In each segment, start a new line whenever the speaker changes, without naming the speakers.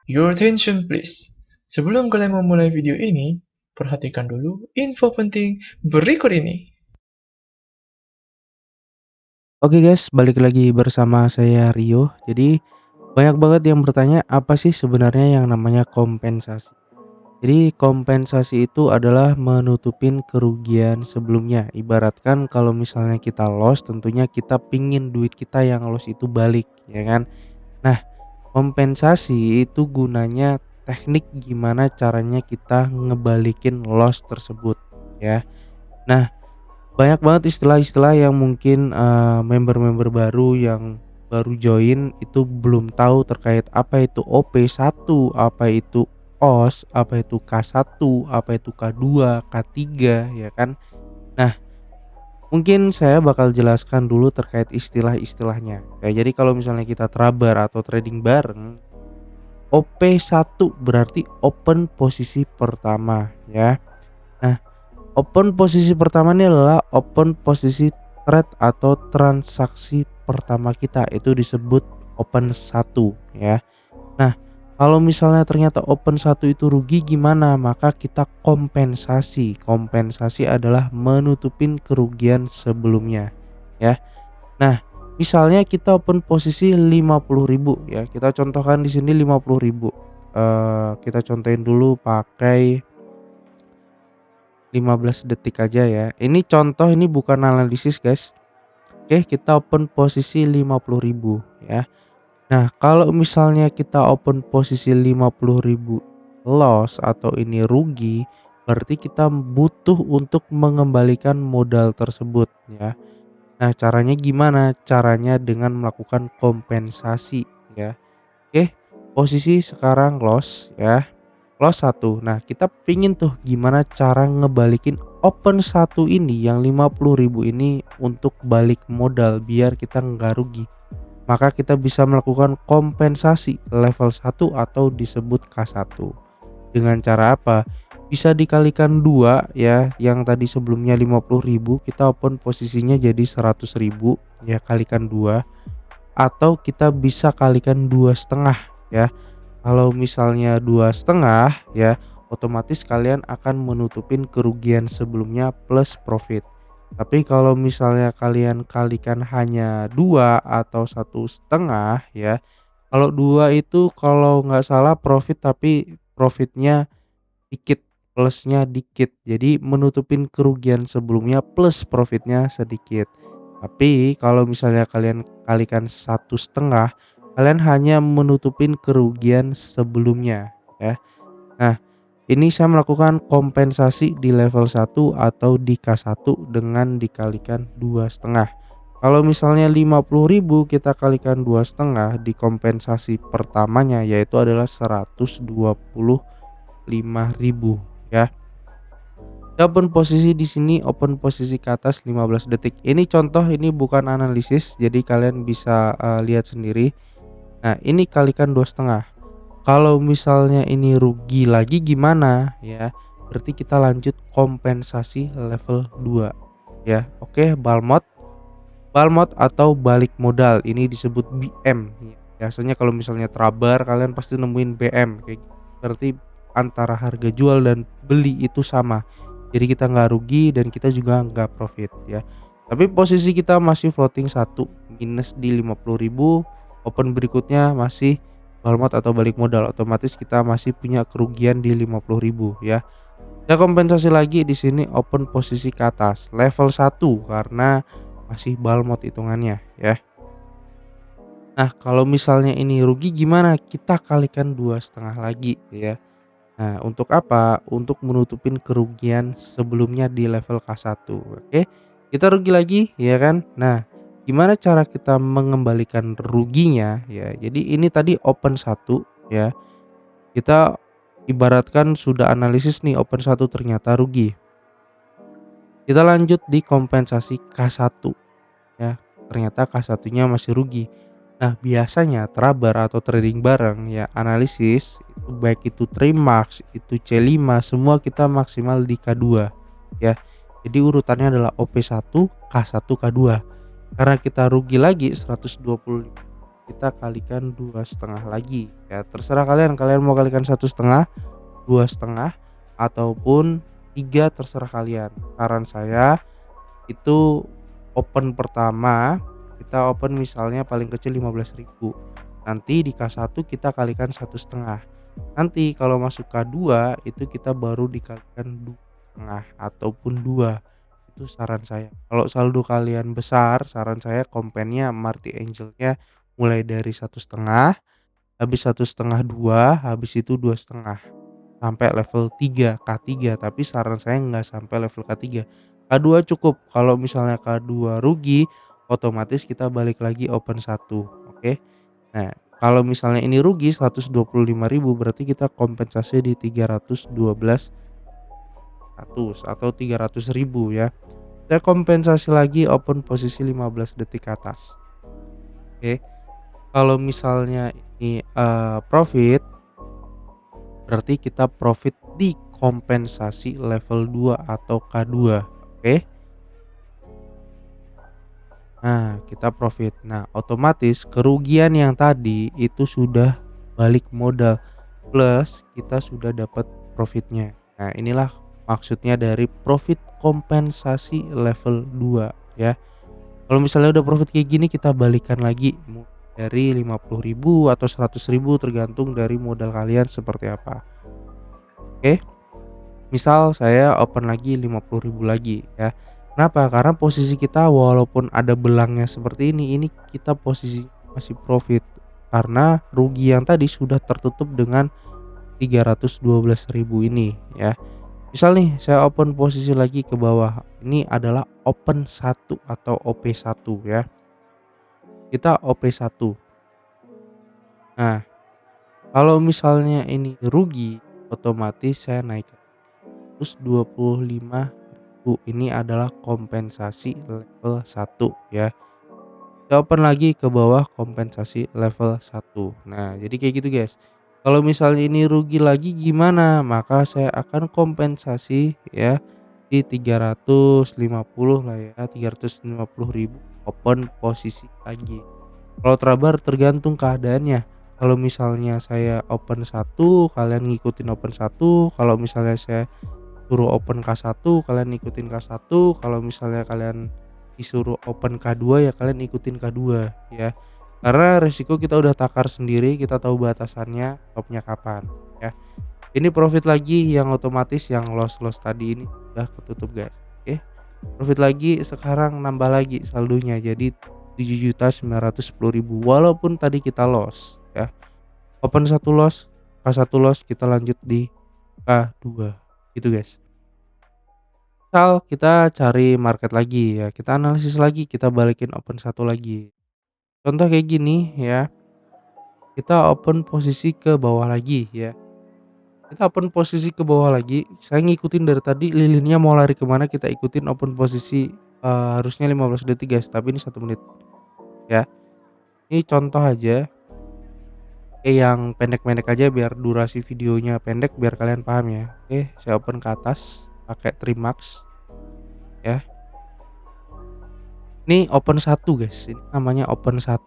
Your attention please. Sebelum kalian memulai video ini, perhatikan dulu info penting berikut ini.
Oke guys, balik lagi bersama saya Rio. Jadi banyak banget yang bertanya apa sih sebenarnya yang namanya kompensasi. Jadi kompensasi itu adalah menutupin kerugian sebelumnya. Ibaratkan kalau misalnya kita loss, tentunya kita pingin duit kita yang loss itu balik, ya kan? Nah, kompensasi itu gunanya teknik gimana caranya kita ngebalikin loss tersebut, ya. Nah, banyak banget istilah-istilah yang mungkin, member-member baru yang baru join itu belum tahu terkait apa itu OP1, apa itu OS, apa itu K1, apa itu K2, K3, ya kan. Nah, mungkin saya bakal jelaskan dulu terkait istilah-istilahnya. Ya, jadi kalau misalnya kita trabar atau trading bareng, OP1 berarti open posisi pertama, ya. Nah, open posisi pertama ini adalah open posisi trade atau transaksi pertama kita, itu disebut open 1 ya. Nah, kalau misalnya ternyata open 1 itu rugi gimana? Maka kita kompensasi. Kompensasi adalah menutupin kerugian sebelumnya ya. Nah, misalnya kita open posisi 50.000 ya. Kita contohkan di sini 50.000. Kita contohin dulu pakai 15 detik aja ya. Ini contoh, ini bukan analisis guys. Oke, kita open posisi 50.000 ya. Nah, kalau misalnya kita open posisi 50.000 loss atau ini rugi, berarti kita butuh untuk mengembalikan modal tersebut ya. Nah, caranya gimana? Caranya dengan melakukan kompensasi ya. Oke, posisi sekarang loss ya. Loss 1. Nah, kita pingin tuh gimana cara ngebalikin open 1 ini yang 50.000 ini untuk balik modal biar kita nggak rugi. Maka kita bisa melakukan kompensasi level 1 atau disebut K1. Dengan cara apa? Bisa dikalikan 2 ya, yang tadi sebelumnya 50.000 kita open posisinya jadi 100.000 ya, kalikan 2, atau kita bisa kalikan 2,5 ya. Kalau misalnya 2,5 ya, otomatis kalian akan menutupin kerugian sebelumnya plus profit. Tapi kalau misalnya kalian kalikan hanya 2 atau 1,5 ya. Kalau 2 itu kalau nggak salah profit, tapi profitnya dikit, plusnya dikit. Jadi menutupin kerugian sebelumnya plus profitnya sedikit. Tapi kalau misalnya kalian kalikan 1,5, kalian hanya menutupin kerugian sebelumnya ya. Nah, ini saya melakukan kompensasi di level 1 atau di K1 dengan dikalikan 2,5. Kalau misalnya 50.000 kita kalikan 2,5 di kompensasi pertamanya, yaitu adalah 125.000 ya. Open posisi di sini, open posisi ke atas 15 detik. Ini contoh, ini bukan analisis, jadi kalian bisa lihat sendiri. Nah, ini kalikan 2,5. Kalau misalnya ini rugi lagi gimana ya? Berarti kita lanjut kompensasi level 2 ya. Oke, balmot atau balik modal, ini disebut BM. Biasanya kalau misalnya trabar kalian pasti nemuin BM kayak gitu. Berarti antara harga jual dan beli itu sama. Jadi kita nggak rugi dan kita juga nggak profit ya. Tapi posisi kita masih floating 1 minus di 50.000, open berikutnya masih balmot atau balik modal, otomatis kita masih punya kerugian di 50.000 ya. Saya kompensasi lagi di sini open posisi ke atas level 1 karena masih balmot hitungannya ya. Nah, kalau misalnya ini rugi gimana? Kita kalikan 2,5 lagi ya. Nah, untuk apa? Untuk menutupin kerugian sebelumnya di level K1. Oke. Kita rugi lagi ya kan? Nah, gimana cara kita mengembalikan ruginya ya? Jadi ini tadi open 1 ya. Kita ibaratkan sudah analisis nih, open 1 ternyata rugi. Kita lanjut di kompensasi K1 ya. Ternyata K1-nya masih rugi. Nah, biasanya trabar atau trading bareng ya, analisis itu baik itu Trimax, itu C5, semua kita maksimal di K2 ya. Jadi urutannya adalah OP1, K1, K2. Karena kita rugi lagi 125 kita kalikan 2,5 lagi ya, terserah kalian mau kalikan 1,5, 2,5, ataupun 3, terserah kalian. Saran saya itu open pertama kita open misalnya paling kecil 15.000, nanti di K1 kita kalikan 1,5, nanti kalau masuk K2 itu kita baru dikalikan 2,5 ataupun 2. Itu saran saya. Kalau saldo kalian besar, saran saya kompennya Marti Angelnya mulai dari 1,5, habis 1,5 2, habis itu 2,5 sampai level 3 K3, tapi saran saya nggak sampai level K3. K2 cukup. Kalau misalnya K2 rugi, otomatis kita balik lagi open 1, oke. Nah, kalau misalnya ini rugi 125.000 berarti kita kompensasi di 312.100 atau 300.000 ya. Saya kompensasi lagi open posisi 15 detik ke atas. Oke. Kalau misalnya ini profit, berarti kita profit di kompensasi level 2 atau K2. Oke. Nah, kita profit. Nah, otomatis kerugian yang tadi itu sudah balik modal plus kita sudah dapat profitnya. Nah, inilah maksudnya dari profit kompensasi level 2 ya. Kalau misalnya udah profit kayak gini kita balikan lagi dari 50.000 atau 100.000 tergantung dari modal kalian seperti apa. Oke. Misal saya open lagi 50.000 lagi ya. Kenapa? Karena posisi kita walaupun ada belangnya seperti ini kita posisi masih profit karena rugi yang tadi sudah tertutup dengan 312.000 ini ya. Misal nih saya open posisi lagi ke bawah. Ini adalah open 1 atau OP1 ya. Kita OP1. Nah, kalau misalnya ini rugi, otomatis saya naik 125.000. Ini adalah kompensasi level 1 ya. Saya open lagi ke bawah kompensasi level 1. Nah, jadi kayak gitu guys. Kalau misalnya ini rugi lagi gimana? Maka saya akan kompensasi ya di 350 lah ya, 350.000 open posisi lagi. Kalau trabar tergantung keadaannya. Kalau misalnya saya open 1, kalian ngikutin open 1, kalau misalnya saya suruh open K1, kalian ikutin K1, kalau misalnya kalian disuruh open K2 ya kalian ikutin K2 ya. Karena resiko kita udah takar sendiri, kita tahu batasannya stopnya kapan ya. Ini profit lagi yang otomatis yang loss tadi ini udah ketutup guys. Oke. Profit lagi sekarang nambah lagi saldonya jadi 7.910.000 walaupun tadi kita loss ya. Open 1 loss, K1 loss, kita lanjut di K2 gitu guys. Misal kita cari market lagi ya, kita analisis lagi, kita balikin open 1 lagi. Contoh kayak gini ya, kita open posisi ke bawah lagi ya. Kita open posisi ke bawah lagi, saya ngikutin dari tadi lilinnya mau lari kemana kita ikutin open posisi, harusnya 15 detik guys, tapi ini 1 menit ya. Ini contoh aja, yang pendek-pendek aja biar durasi videonya pendek biar kalian paham ya. Oke, saya open ke atas pakai Trimax ya. Ini open 1 guys, ini namanya open 1.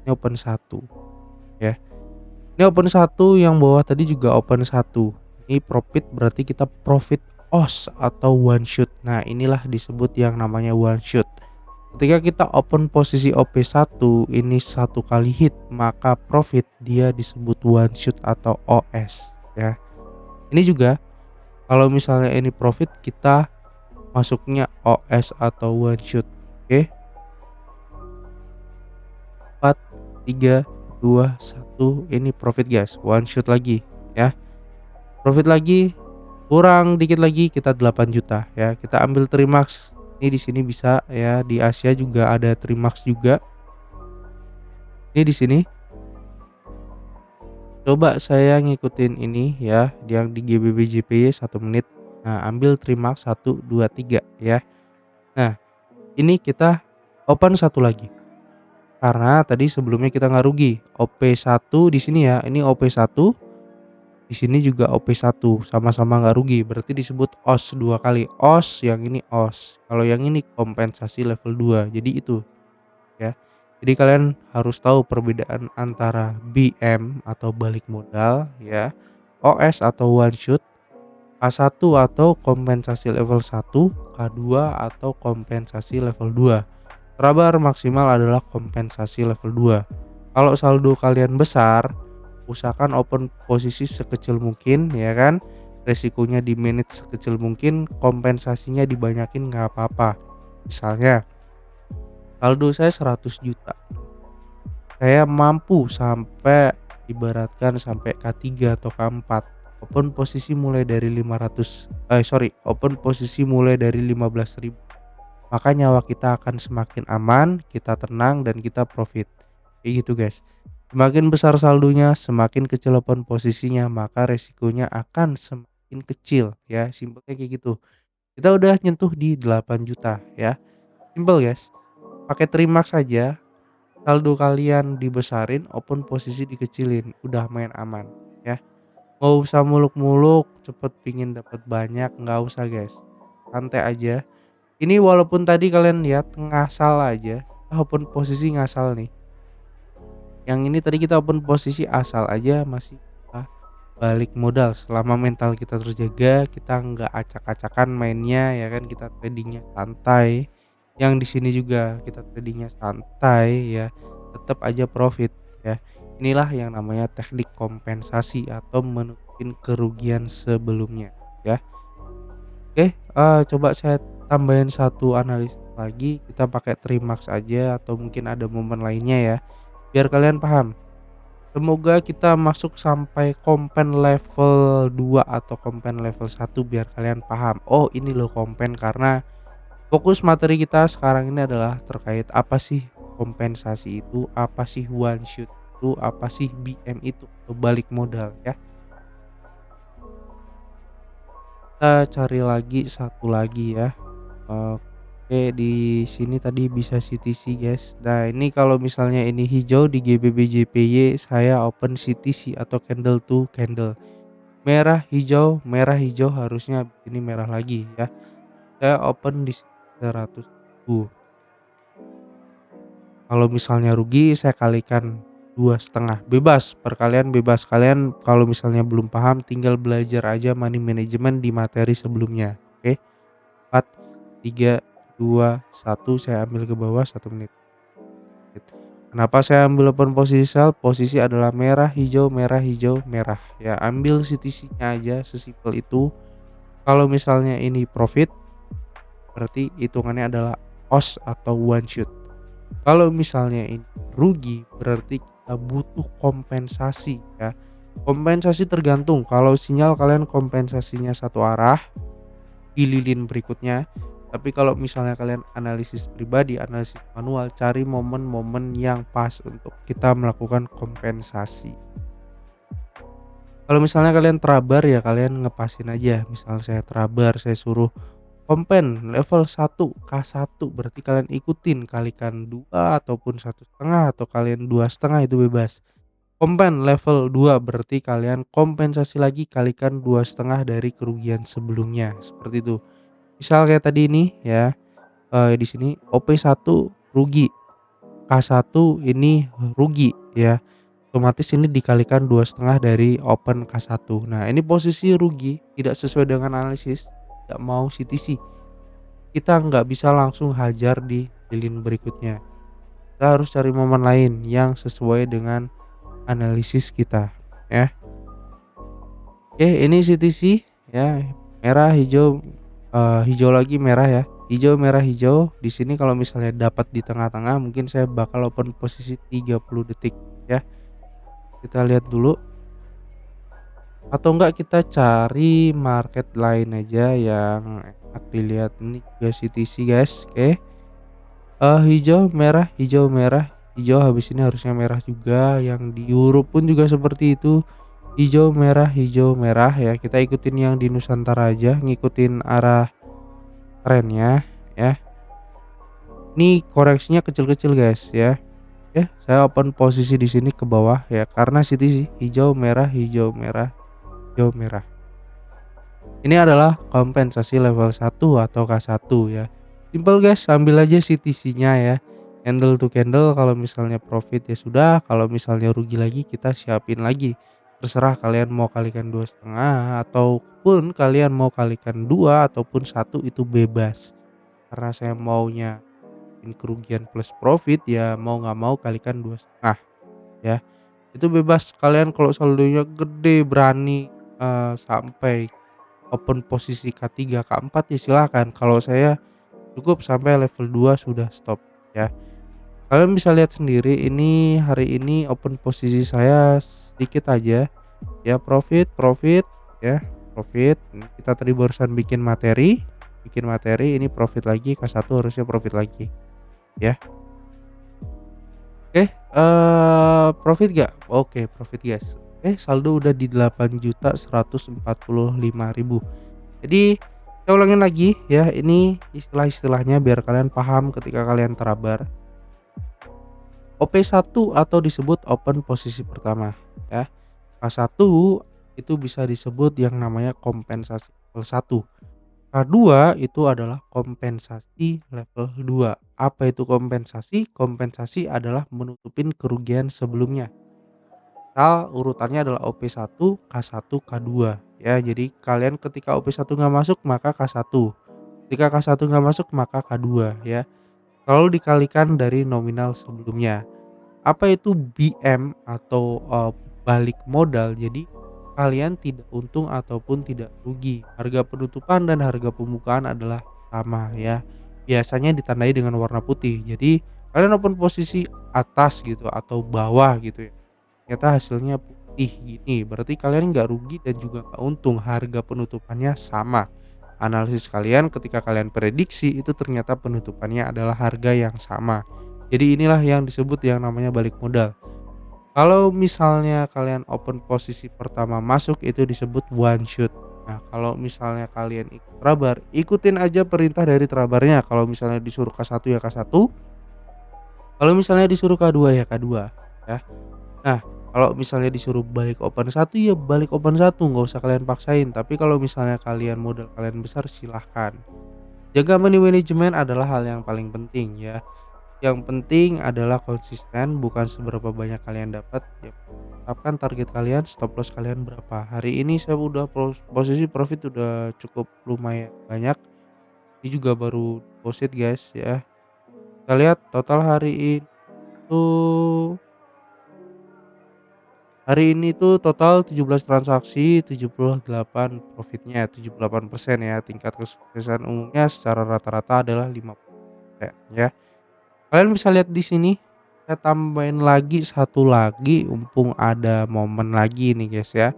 Ini open 1 ya. Ini open 1 yang bawah tadi juga open 1. Ini profit berarti kita profit OS atau one shot. Nah, inilah disebut yang namanya one shot. Ketika kita open posisi OP1 ini 1 kali hit, maka profit dia disebut one shot atau OS ya. Ini juga kalau misalnya ini profit kita masuknya OS atau one shot. Oke. 4 3 2 1 ini profit guys, one shot lagi ya. Profit lagi, kurang dikit lagi kita 8 juta ya. Kita ambil Trimax. Ini di sini bisa ya, di Asia juga ada Trimax juga. Ini di sini. Coba saya ngikutin ini ya, yang di GBBJPY 1 menit. Nah, ambil Trimax 1 2 3 ya. Nah, ini kita open 1 lagi. Karena tadi sebelumnya kita nggak rugi. OP1 di sini ya, ini OP1. Di sini juga OP1 sama-sama nggak rugi, berarti disebut OS 2 kali. OS yang ini OS. Kalau yang ini kompensasi level 2. Jadi itu ya. Jadi kalian harus tahu perbedaan antara BM atau balik modal ya, OS atau one shot, K1 atau kompensasi level 1, K2 atau kompensasi level 2. Trabar maksimal adalah kompensasi level 2. Kalau saldo kalian besar, usahakan open posisi sekecil mungkin ya kan. Resikonya di manage sekecil mungkin, kompensasinya dibanyakin nggak apa-apa. Misalnya saldo saya 100 juta. Saya mampu sampai ibaratkan sampai K3 atau K4. Open posisi mulai dari 15.000. Maka nyawa kita akan semakin aman, kita tenang dan kita profit. Kayak gitu guys. Semakin besar saldonya, semakin kecil open posisinya, maka resikonya akan semakin kecil ya. Simpelnya kayak gitu. Kita udah nyentuh di 8 juta ya. Simple guys. Pakai Trimax saja, saldo kalian dibesarin, open posisi dikecilin, udah main aman ya. Nggak usah muluk-muluk, cepet pingin dapat banyak, nggak usah guys. Santai aja. Ini walaupun tadi kalian lihat ngasal aja, open posisi ngasal nih. Yang ini tadi kita open posisi asal aja masih bisa balik modal selama mental kita terjaga, kita nggak acak-acakan mainnya ya kan, kita tradingnya santai. Yang di sini juga kita tradingnya santai ya, tetap aja profit ya. Inilah yang namanya teknik kompensasi atau menutupin kerugian sebelumnya ya. Oke, coba saya tambahin satu analis lagi, kita pakai Trimax aja atau mungkin ada momen lainnya ya, biar kalian paham. Semoga kita masuk sampai kompen level 2 atau kompen level 1 biar kalian paham. Oh, ini loh kompen, karena fokus materi kita sekarang ini adalah terkait apa sih kompensasi itu, apa sih one shot itu, apa sih BM itu, atau balik modal ya. Kita cari lagi satu lagi ya. Oke, di sini tadi bisa CTC guys. Nah, ini kalau misalnya ini hijau di GBBJPY, saya open CTC atau candle to candle. Merah hijau harusnya ini merah lagi ya. Saya open di 100.000. Kalau misalnya rugi saya kalikan 2,5, bebas, perkalian bebas. Kalian kalau misalnya belum paham tinggal belajar aja money management di materi sebelumnya. Oke. 4, 3, 2, 1, saya ambil ke bawah 1 menit. Kenapa saya ambil open posisi sell? Posisi adalah merah hijau merah ya. Ambil CTC-nya aja, sesimpel itu. Kalau misalnya ini profit, berarti hitungannya adalah OS atau one shot. Kalau misalnya ini rugi, berarti kita butuh kompensasi ya. Kompensasi tergantung, kalau sinyal kalian kompensasinya satu arah di lilin berikutnya. Tapi kalau misalnya kalian analisis pribadi, analisis manual, cari momen-momen yang pas untuk kita melakukan kompensasi. Kalau misalnya kalian trabar ya kalian ngepasin aja. Misal saya trabar, saya suruh kompen level 1 K1, berarti kalian ikutin, kalikan 2 ataupun 1,5 atau kalian 2,5, itu bebas. Kompen level 2 berarti kalian kompensasi lagi, kalikan 2,5 dari kerugian sebelumnya, seperti itu. Misal kayak tadi ini ya, di sini OP1 rugi, K1 ini rugi ya. Otomatis ini dikalikan 2,5 dari open K1. Nah, ini posisi rugi, tidak sesuai dengan analisis, tidak mau CTC. Kita nggak bisa langsung hajar di lilin berikutnya. Kita harus cari momen lain yang sesuai dengan analisis kita ya. Oke, ini CTC ya, merah hijau, hijau lagi merah ya. Hijau merah hijau. Di sini kalau misalnya dapat di tengah-tengah, mungkin saya bakal open posisi 30 detik ya. Kita lihat dulu. Atau enggak kita cari market lain aja yang enak dilihat. Ini juga CTC guys. Oke. Hijau merah hijau, habis ini harusnya merah juga. Yang di Europe pun juga seperti itu. Hijau merah ya. Kita ikutin yang di Nusantara aja, ngikutin arah trennya ya. Ini koreksinya kecil-kecil guys ya. Ya, saya open posisi di sini ke bawah ya, karena CTC hijau merah. Ini adalah kompensasi level 1 atau K1 ya. Simple guys, ambil aja CTC-nya ya. candle to candle. Kalau misalnya profit ya sudah, kalau misalnya rugi lagi kita siapin lagi. Terserah kalian mau kalikan 2,5 ataupun kalian mau kalikan 2 ataupun 1 itu bebas. Karena saya maunya kerugian plus profit ya mau nggak mau kalikan 2,5 ya. Itu bebas kalian kalau saldonya gede berani sampai open posisi K3 K4 ya silakan. Kalau saya cukup sampai level 2 sudah stop ya. Kalian bisa lihat sendiri ini hari ini open posisi saya sedikit aja ya, profit ya, profit. Kita tadi barusan bikin materi ini profit lagi, K1 harusnya profit lagi ya. Oke, profit gak? Oke, profit guys. Saldo udah di 8.145.000. Jadi saya ulangin lagi ya, ini istilah-istilahnya biar kalian paham ketika kalian terabar. OP1 atau disebut open posisi pertama ya. K1 itu bisa disebut yang namanya kompensasi level 1. K2 itu adalah kompensasi level 2. Apa itu kompensasi? Kompensasi adalah menutupin kerugian sebelumnya. Misal urutannya adalah OP1, K1, K2 ya. Jadi kalian ketika OP1 nggak masuk maka K1. Ketika K1 nggak masuk maka K2 ya. Kalau dikalikan dari nominal sebelumnya. Apa itu BM atau balik modal? Jadi kalian tidak untung ataupun tidak rugi. Harga penutupan dan harga pembukaan adalah sama ya. Biasanya ditandai dengan warna putih. Jadi kalian open posisi atas gitu atau bawah gitu ya. Ternyata hasilnya putih gini. Berarti kalian nggak rugi dan juga nggak untung. Harga penutupannya sama. Analisis kalian ketika kalian prediksi itu ternyata penutupannya adalah harga yang sama. Jadi inilah yang disebut yang namanya balik modal. Kalau misalnya kalian open posisi pertama masuk itu disebut one shot. Nah, kalau misalnya kalian ikut terabar, ikutin aja perintah dari terabarnya. Kalau misalnya disuruh K1 ya K1. Kalau misalnya disuruh K2 ya K2 ya. Nah, kalau misalnya disuruh balik open 1 ya balik open 1, nggak usah kalian paksain. Tapi kalau misalnya kalian modal kalian besar silahkan. Jaga money management adalah hal yang paling penting ya. Yang penting adalah konsisten, bukan seberapa banyak kalian dapat ya. Tetapkan target kalian, stop loss kalian berapa. Hari ini saya udah posisi profit udah cukup lumayan banyak. Ini juga baru deposit guys ya. Kita lihat total hari ini tuh total 17 transaksi, 78 profitnya, 78% ya. Tingkat kesuksesan umumnya secara rata-rata adalah 50% ya. Kalian bisa lihat di sini, saya tambahin lagi satu lagi mumpung ada momen lagi nih guys ya.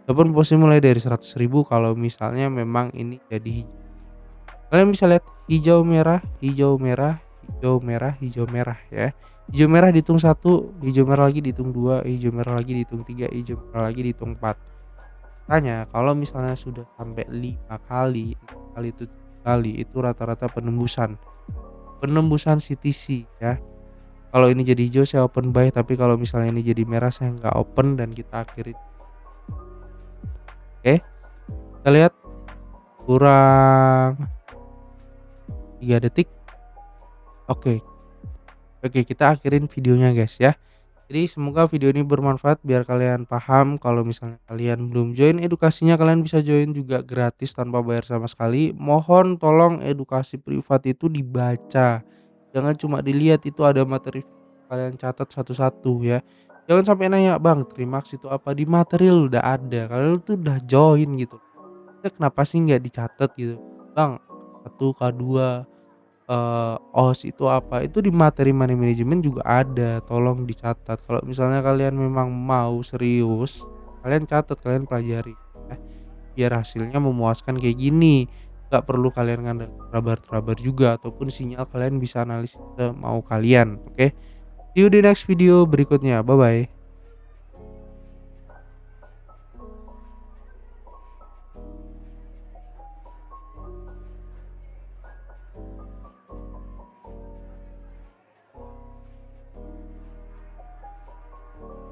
Open posisi mulai dari 100.000 kalau misalnya memang ini jadi hijau. Kalian bisa lihat hijau merah, hijau merah, hijau merah, hijau merah ya. Hijau merah dihitung 1, hijau merah lagi dihitung 2, hijau merah lagi dihitung 3, hijau merah lagi dihitung 4. Tanya kalau misalnya sudah sampai 5 kali, 6 kali, 7 kali itu rata-rata penembusan CTC ya. Kalau ini jadi hijau saya open buy, tapi kalau misalnya ini jadi merah saya nggak open dan kita akhiri. Oke, kita lihat kurang 3 detik. Oke, kita akhirin videonya guys ya. Jadi semoga video ini bermanfaat biar kalian paham. Kalau misalnya kalian belum join edukasinya, kalian bisa join juga gratis tanpa bayar sama sekali. Mohon tolong edukasi privat itu dibaca. Jangan cuma dilihat, itu ada materi kalian catat satu-satu ya. Jangan sampai nanya, "Bang, Trimax itu apa?" Di material udah ada. Kalian tuh udah join gitu. Kenapa sih nggak dicatat gitu? "Bang, K1, K2 OS itu apa?" Itu di materi money management juga ada, tolong dicatat. Kalau misalnya kalian memang mau serius, kalian catat, kalian pelajari ya, biar hasilnya memuaskan kayak gini. Gak perlu kalian ngandalin terabar-terabar juga ataupun sinyal, kalian bisa analisis mau kalian. Oke, see you di next video berikutnya, bye bye.